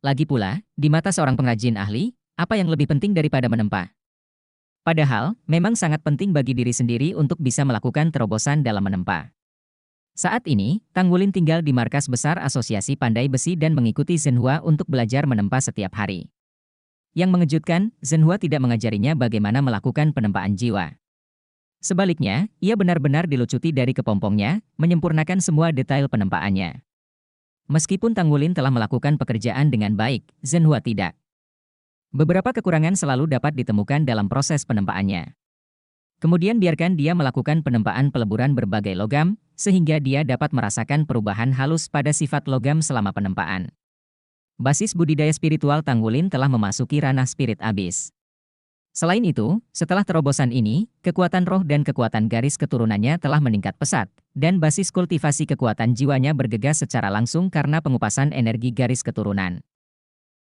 Lagi pula, di mata seorang pengrajin ahli, apa yang lebih penting daripada menempa? Padahal, memang sangat penting bagi diri sendiri untuk bisa melakukan terobosan dalam menempa. Saat ini, Tang Wulin tinggal di markas besar Asosiasi Pandai Besi dan mengikuti Zhenhua untuk belajar menempa setiap hari. Yang mengejutkan, Zhenhua tidak mengajarinya bagaimana melakukan penempaan jiwa. Sebaliknya, ia benar-benar dilucuti dari kepompongnya, menyempurnakan semua detail penempaannya. Meskipun Tang Wulin telah melakukan pekerjaan dengan baik, Zhenhua tidak. Beberapa kekurangan selalu dapat ditemukan dalam proses penempaannya. Kemudian biarkan dia melakukan penempaan peleburan berbagai logam, sehingga dia dapat merasakan perubahan halus pada sifat logam selama penempaan. Basis budidaya spiritual Tang Wulin telah memasuki ranah spirit abyss. Selain itu, setelah terobosan ini, kekuatan roh dan kekuatan garis keturunannya telah meningkat pesat, dan basis kultivasi kekuatan jiwanya bergegas secara langsung karena pengupasan energi garis keturunan.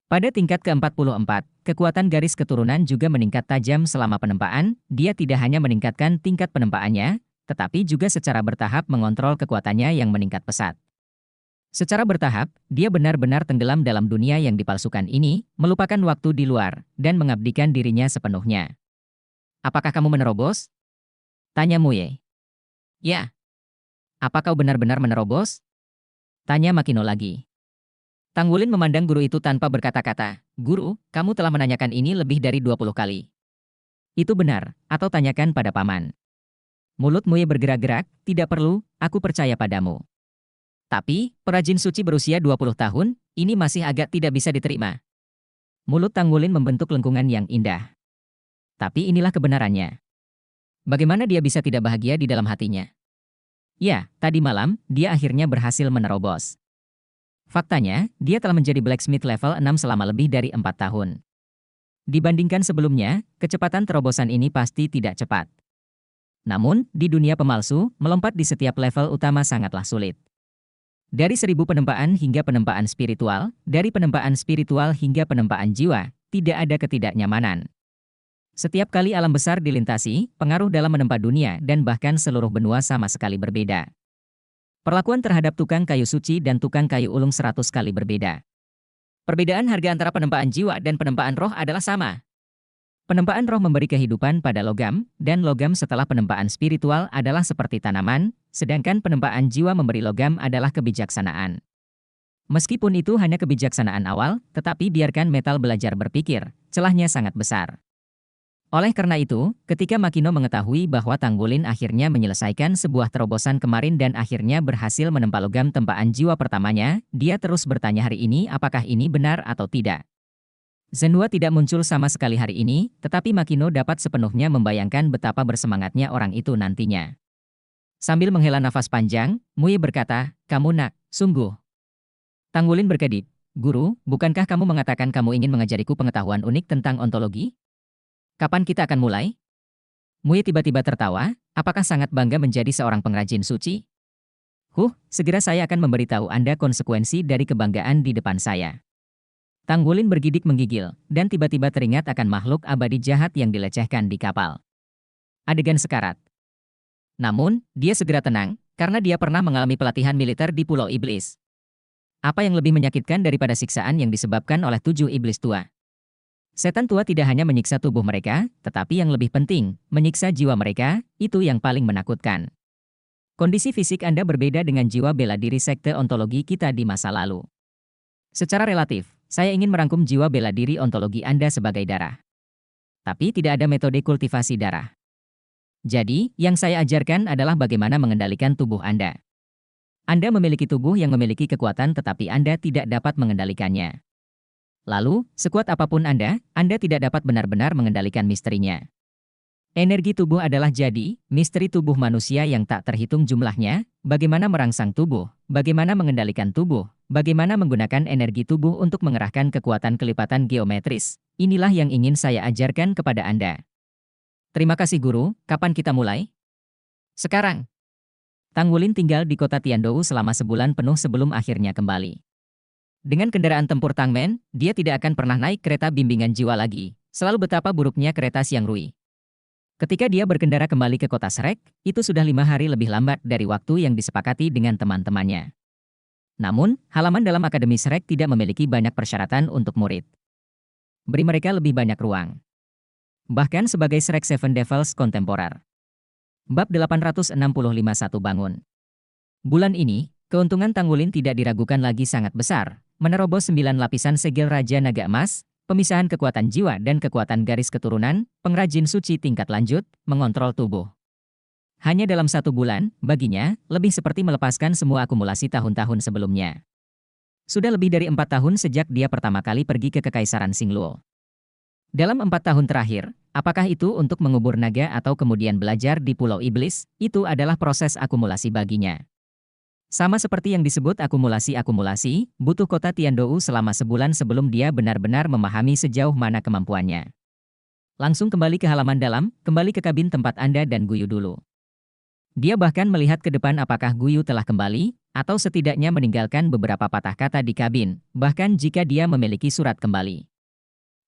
Pada tingkat ke-44, kekuatan garis keturunan juga meningkat tajam selama penempaan. Dia tidak hanya meningkatkan tingkat penempaannya, tetapi juga secara bertahap mengontrol kekuatannya yang meningkat pesat. Secara bertahap, dia benar-benar tenggelam dalam dunia yang dipalsukan ini, melupakan waktu di luar, dan mengabdikan dirinya sepenuhnya. Apakah kamu menerobos? Tanya Muye. Ya. Apa kau benar-benar menerobos? Tanya Makino lagi. Tang Wulin memandang guru itu tanpa berkata-kata. Guru, kamu telah menanyakan ini lebih dari 20 kali. Itu benar, atau tanyakan pada Paman. Mulut Muye bergerak-gerak, tidak perlu, aku percaya padamu. Tapi, perajin suci berusia 20 tahun, ini masih agak tidak bisa diterima. Mulut Tang Wulin membentuk lengkungan yang indah. Tapi inilah kebenarannya. Bagaimana dia bisa tidak bahagia di dalam hatinya? Ya, tadi malam, dia akhirnya berhasil menerobos. Faktanya, dia telah menjadi blacksmith level 6 selama lebih dari 4 tahun. Dibandingkan sebelumnya, kecepatan terobosan ini pasti tidak cepat. Namun, di dunia pemalsu, melompat di setiap level utama sangatlah sulit. Dari 1000 penempaan hingga penempaan spiritual, dari penempaan spiritual hingga penempaan jiwa, tidak ada ketidaknyamanan. Setiap kali alam besar dilintasi, pengaruh dalam menempa dunia dan bahkan seluruh benua sama sekali berbeda. Perlakuan terhadap tukang kayu suci dan tukang kayu ulung 100 kali berbeda. Perbedaan harga antara penempaan jiwa dan penempaan roh adalah sama. Penempaan roh memberi kehidupan pada logam, dan logam setelah penempaan spiritual adalah seperti tanaman, sedangkan penempaan jiwa memberi logam adalah kebijaksanaan. Meskipun itu hanya kebijaksanaan awal, tetapi biarkan metal belajar berpikir, celahnya sangat besar. Oleh karena itu, ketika Makino mengetahui bahwa Tang Wulin akhirnya menyelesaikan sebuah terobosan kemarin dan akhirnya berhasil menempa logam tempaan jiwa pertamanya, dia terus bertanya hari ini apakah ini benar atau tidak. Zhenhua tidak muncul sama sekali hari ini, tetapi Makino dapat sepenuhnya membayangkan betapa bersemangatnya orang itu nantinya. Sambil menghela nafas panjang, Muye berkata, kamu nak, sungguh. Tang Wulin berkedip, Guru, bukankah kamu mengatakan kamu ingin mengajariku pengetahuan unik tentang ontologi? Kapan kita akan mulai? Muye tiba-tiba tertawa, apakah sangat bangga menjadi seorang pengrajin suci? Segera saya akan memberitahu Anda konsekuensi dari kebanggaan di depan saya. Tanggulin bergidik menggigil, dan tiba-tiba teringat akan makhluk abadi jahat yang dilecehkan di kapal. Adegan sekarat. Namun, dia segera tenang, karena dia pernah mengalami pelatihan militer di Pulau Iblis. Apa yang lebih menyakitkan daripada siksaan yang disebabkan oleh 7 iblis tua? Setan tua tidak hanya menyiksa tubuh mereka, tetapi yang lebih penting, menyiksa jiwa mereka, itu yang paling menakutkan. Kondisi fisik Anda berbeda dengan jiwa bela diri sekte ontologi kita di masa lalu. Secara relatif, saya ingin merangkum jiwa bela diri ontologi Anda sebagai darah. Tapi tidak ada metode kultivasi darah. Jadi, yang saya ajarkan adalah bagaimana mengendalikan tubuh Anda. Anda memiliki tubuh yang memiliki kekuatan tetapi Anda tidak dapat mengendalikannya. Lalu, sekuat apapun Anda tidak dapat benar-benar mengendalikan misterinya. Energi tubuh adalah jadi, misteri tubuh manusia yang tak terhitung jumlahnya, bagaimana merangsang tubuh, bagaimana mengendalikan tubuh, bagaimana menggunakan energi tubuh untuk mengerahkan kekuatan kelipatan geometris. Inilah yang ingin saya ajarkan kepada Anda. Terima kasih guru, kapan kita mulai? Sekarang. Tanggulin tinggal di kota Tiandou selama sebulan penuh sebelum akhirnya kembali. Dengan kendaraan tempur Tangmen, dia tidak akan pernah naik kereta bimbingan jiwa lagi. Selalu betapa buruknya kereta Siang Rui. Ketika dia berkendara kembali ke kota Shrek, itu sudah 5 hari lebih lambat dari waktu yang disepakati dengan teman-temannya. Namun, halaman dalam Akademi Shrek tidak memiliki banyak persyaratan untuk murid. Beri mereka lebih banyak ruang. Bahkan sebagai Shrek Seven Devils kontemporer. Bab 865 1 bangun. Bulan ini, keuntungan Tanggulin tidak diragukan lagi sangat besar. Menerobos 9 lapisan segel Raja Naga Emas, pemisahan kekuatan jiwa dan kekuatan garis keturunan, pengrajin suci tingkat lanjut, mengontrol tubuh. Hanya dalam 1 bulan, baginya, lebih seperti melepaskan semua akumulasi tahun-tahun sebelumnya. Sudah lebih dari 4 tahun sejak dia pertama kali pergi ke Kekaisaran Xingluo. Dalam 4 tahun terakhir, apakah itu untuk mengubur naga atau kemudian belajar di Pulau Iblis, itu adalah proses akumulasi baginya. Sama seperti yang disebut akumulasi-akumulasi, butuh kota Tiandou selama sebulan sebelum dia benar-benar memahami sejauh mana kemampuannya. Langsung kembali ke halaman dalam, kembali ke kabin tempat Anda dan Guyu dulu. Dia bahkan melihat ke depan apakah Guyu telah kembali, atau setidaknya meninggalkan beberapa patah kata di kabin, bahkan jika dia memiliki surat kembali.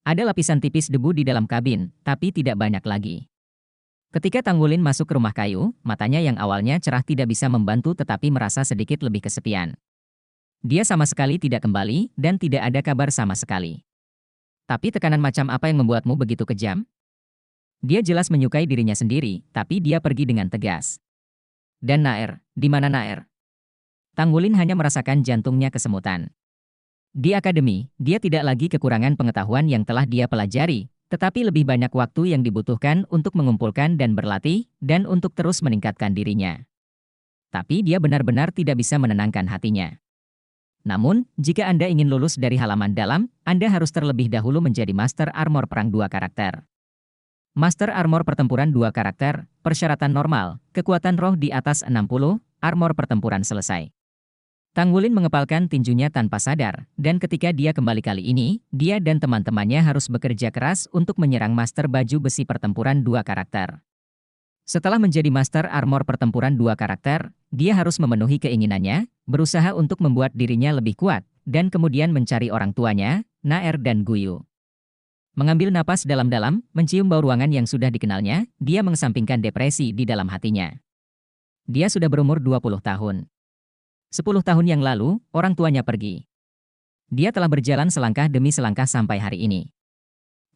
Ada lapisan tipis debu di dalam kabin, tapi tidak banyak lagi. Ketika Tanggulin masuk ke rumah kayu, matanya yang awalnya cerah tidak bisa membantu tetapi merasa sedikit lebih kesepian. Dia sama sekali tidak kembali, dan tidak ada kabar sama sekali. Tapi tekanan macam apa yang membuatmu begitu kejam? Dia jelas menyukai dirinya sendiri, tapi dia pergi dengan tegas. Dan Naer, di mana Naer? Tanggulin hanya merasakan jantungnya kesemutan. Di akademi, dia tidak lagi kekurangan pengetahuan yang telah dia pelajari, tetapi lebih banyak waktu yang dibutuhkan untuk mengumpulkan dan berlatih, dan untuk terus meningkatkan dirinya. Tapi dia benar-benar tidak bisa menenangkan hatinya. Namun, jika Anda ingin lulus dari halaman dalam, Anda harus terlebih dahulu menjadi Master Armor Perang 2 karakter. Master Armor Pertempuran 2 karakter, persyaratan normal, kekuatan roh di atas 60, armor pertempuran selesai. Tanggulin mengepalkan tinjunya tanpa sadar, dan ketika dia kembali kali ini, dia dan teman-temannya harus bekerja keras untuk menyerang Master Baju Besi Pertempuran 2 karakter. Setelah menjadi Master Armor Pertempuran 2 karakter, dia harus memenuhi keinginannya, berusaha untuk membuat dirinya lebih kuat, dan kemudian mencari orang tuanya, Naer dan Guyu. Mengambil napas dalam-dalam, mencium bau ruangan yang sudah dikenalnya, dia mengesampingkan depresi di dalam hatinya. Dia sudah berumur 20 tahun. 10 tahun yang lalu, orang tuanya pergi. Dia telah berjalan selangkah demi selangkah sampai hari ini.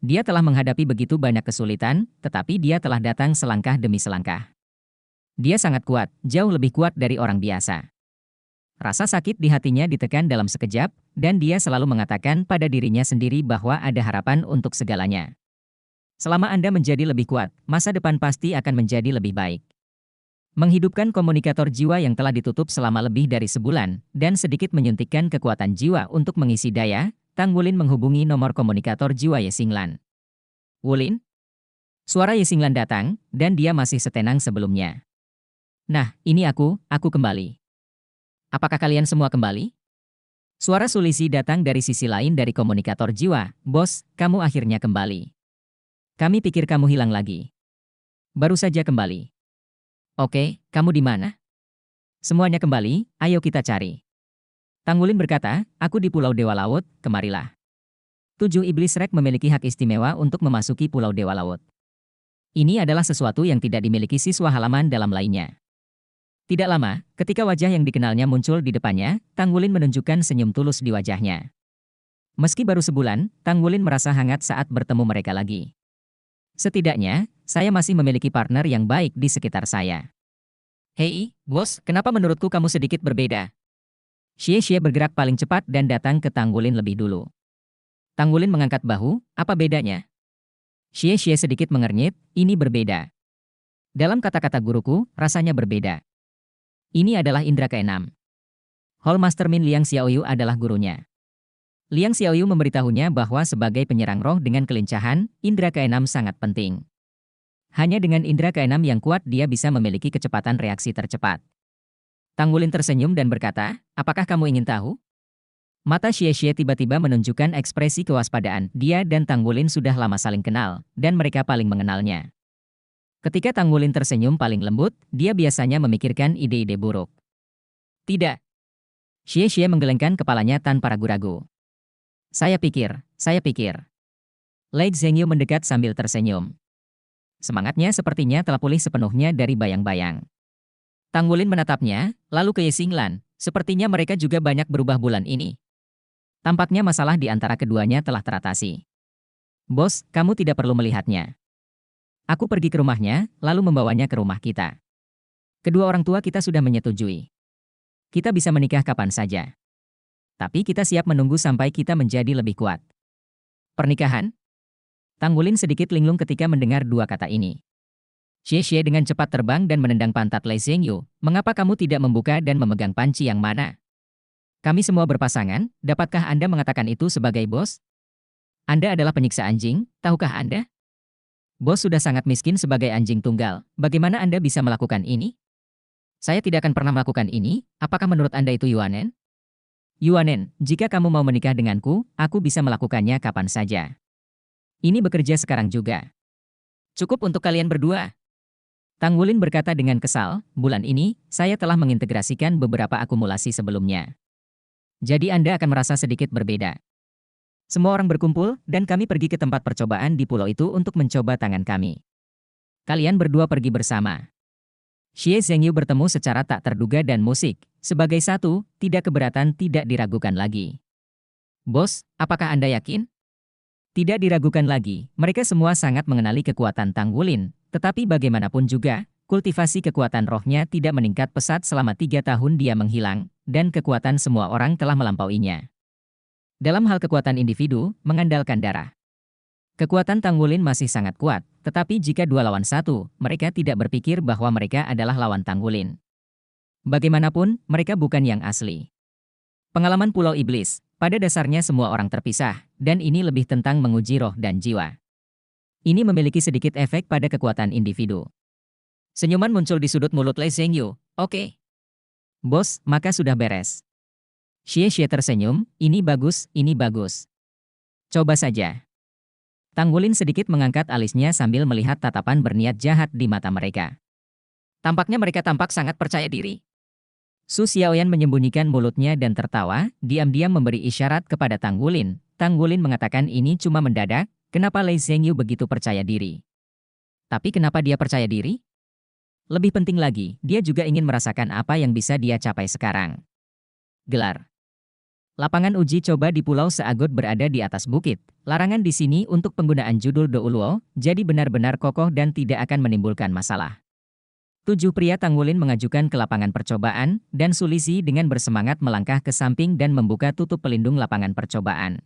Dia telah menghadapi begitu banyak kesulitan, tetapi dia telah datang selangkah demi selangkah. Dia sangat kuat, jauh lebih kuat dari orang biasa. Rasa sakit di hatinya ditekan dalam sekejap, dan dia selalu mengatakan pada dirinya sendiri bahwa ada harapan untuk segalanya. Selama Anda menjadi lebih kuat, masa depan pasti akan menjadi lebih baik. Menghidupkan komunikator jiwa yang telah ditutup selama lebih dari sebulan, dan sedikit menyuntikkan kekuatan jiwa untuk mengisi daya, Tanggulin menghubungi nomor komunikator jiwa Yesinglan. Wulin? Suara Yesinglan datang, dan dia masih setenang sebelumnya. Nah, ini aku kembali. Apakah kalian semua kembali? Suara Sulisi datang dari sisi lain dari komunikator jiwa. Bos, kamu akhirnya kembali. Kami pikir kamu hilang lagi. Baru saja kembali. Oke, kamu di mana? Semuanya kembali, ayo kita cari. Tanggulin berkata, aku di Pulau Dewa Laut, kemarilah. 7 Iblis Rek memiliki hak istimewa untuk memasuki Pulau Dewa Laut. Ini adalah sesuatu yang tidak dimiliki siswa halaman dalam lainnya. Tidak lama, ketika wajah yang dikenalnya muncul di depannya, Tanggulin menunjukkan senyum tulus di wajahnya. Meski baru sebulan, Tanggulin merasa hangat saat bertemu mereka lagi. Setidaknya, saya masih memiliki partner yang baik di sekitar saya. Hei, bos, kenapa menurutku kamu sedikit berbeda? Xie bergerak paling cepat dan datang ke Tanggulin lebih dulu. Tanggulin mengangkat bahu, apa bedanya? Xie sedikit mengernyit, ini berbeda. Dalam kata-kata guruku, rasanya berbeda. Ini adalah indera keenam. Hall Master Min Liang Xiaoyu adalah gurunya. Liang Xiaoyu memberitahunya bahwa sebagai penyerang roh dengan kelincahan, indera keenam sangat penting. Hanya dengan indera keenam yang kuat dia bisa memiliki kecepatan reaksi tercepat. Tanggulin tersenyum dan berkata, apakah kamu ingin tahu? Mata Xie tiba-tiba menunjukkan ekspresi kewaspadaan. Dia dan Tanggulin sudah lama saling kenal, dan mereka paling mengenalnya. Ketika Tanggulin tersenyum paling lembut, dia biasanya memikirkan ide-ide buruk. Tidak. Xie menggelengkan kepalanya tanpa ragu-ragu. Saya pikir. Lei Zhengyu mendekat sambil tersenyum. Semangatnya sepertinya telah pulih sepenuhnya dari bayang-bayang. Tanggulin menatapnya, lalu ke Ye Xinglan. Sepertinya mereka juga banyak berubah bulan ini. Tampaknya masalah di antara keduanya telah teratasi. Bos, kamu tidak perlu melihatnya. Aku pergi ke rumahnya, lalu membawanya ke rumah kita. Kedua orang tua kita sudah menyetujui. Kita bisa menikah kapan saja. Tapi kita siap menunggu sampai kita menjadi lebih kuat. Pernikahan? Tanggulin sedikit linglung ketika mendengar dua kata ini. Xie dengan cepat terbang dan menendang pantat Lei Zhengyu. Mengapa kamu tidak membuka dan memegang panci yang mana? Kami semua berpasangan, dapatkah Anda mengatakan itu sebagai bos? Anda adalah penyiksa anjing, tahukah Anda? Bos sudah sangat miskin sebagai anjing tunggal, bagaimana Anda bisa melakukan ini? Saya tidak akan pernah melakukan ini, apakah menurut Anda itu Yuanen? Yuanen, jika kamu mau menikah denganku, aku bisa melakukannya kapan saja. Ini bekerja sekarang juga. Cukup untuk kalian berdua. Tanggulin berkata dengan kesal, bulan ini, saya telah mengintegrasikan beberapa akumulasi sebelumnya. Jadi Anda akan merasa sedikit berbeda. Semua orang berkumpul, dan kami pergi ke tempat percobaan di pulau itu untuk mencoba tangan kami. Kalian berdua pergi bersama. Xie Zhengyu bertemu secara tak terduga dan musik. Sebagai satu, tidak keberatan tidak diragukan lagi. Bos, apakah Anda yakin? Tidak diragukan lagi, mereka semua sangat mengenali kekuatan Tanggulin, tetapi bagaimanapun juga, kultivasi kekuatan rohnya tidak meningkat pesat selama 3 tahun dia menghilang, dan kekuatan semua orang telah melampauinya. Dalam hal kekuatan individu, mengandalkan darah. Kekuatan Tanggulin masih sangat kuat, tetapi jika 2 lawan 1, mereka tidak berpikir bahwa mereka adalah lawan Tanggulin. Bagaimanapun, mereka bukan yang asli. Pengalaman Pulau Iblis, pada dasarnya semua orang terpisah, dan ini lebih tentang menguji roh dan jiwa. Ini memiliki sedikit efek pada kekuatan individu. Senyuman muncul di sudut mulut Lei Zhengyu. Oke. Bos, maka sudah beres. Xie tersenyum, ini bagus, ini bagus. Coba saja. Tanggulin sedikit mengangkat alisnya sambil melihat tatapan berniat jahat di mata mereka. Tampaknya mereka tampak sangat percaya diri. Su Xiaoyan menyembunyikan mulutnya dan tertawa, diam-diam memberi isyarat kepada Tanggulin. Tanggulin mengatakan ini cuma mendadak, kenapa Lei Zhengyu begitu percaya diri? Tapi kenapa dia percaya diri? Lebih penting lagi, dia juga ingin merasakan apa yang bisa dia capai sekarang. Gelar. Lapangan uji coba di Pulau Seagut berada di atas bukit. Larangan di sini untuk penggunaan judul Douluo, jadi benar-benar kokoh dan tidak akan menimbulkan masalah. 7 pria Tanggulin mengajukan ke lapangan percobaan, dan Sulisi dengan bersemangat melangkah ke samping dan membuka tutup pelindung lapangan percobaan.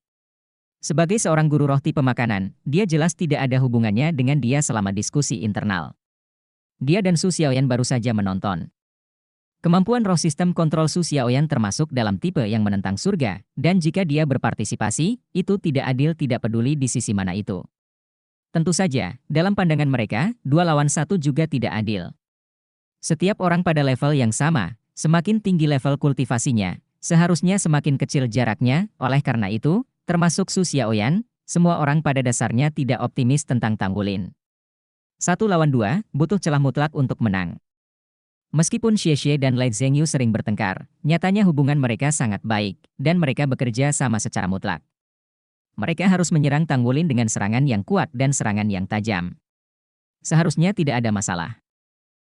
Sebagai seorang guru roh tipe makanan, dia jelas tidak ada hubungannya dengan dia selama diskusi internal. Dia dan Su Xiaoyan baru saja menonton. Kemampuan roh sistem kontrol Su Xiaoyan termasuk dalam tipe yang menentang surga, dan jika dia berpartisipasi, itu tidak adil tidak peduli di sisi mana itu. Tentu saja, dalam pandangan mereka, 2 lawan 1 juga tidak adil. Setiap orang pada level yang sama, semakin tinggi level kultivasinya, seharusnya semakin kecil jaraknya, oleh karena itu, termasuk Su Xiaoyan, semua orang pada dasarnya tidak optimis tentang Tanggulin. 1 lawan 2, butuh celah mutlak untuk menang. Meskipun Xie dan Lei Zhengyu sering bertengkar, nyatanya hubungan mereka sangat baik, dan mereka bekerja sama secara mutlak. Mereka harus menyerang Tang Wulin dengan serangan yang kuat dan serangan yang tajam. Seharusnya tidak ada masalah.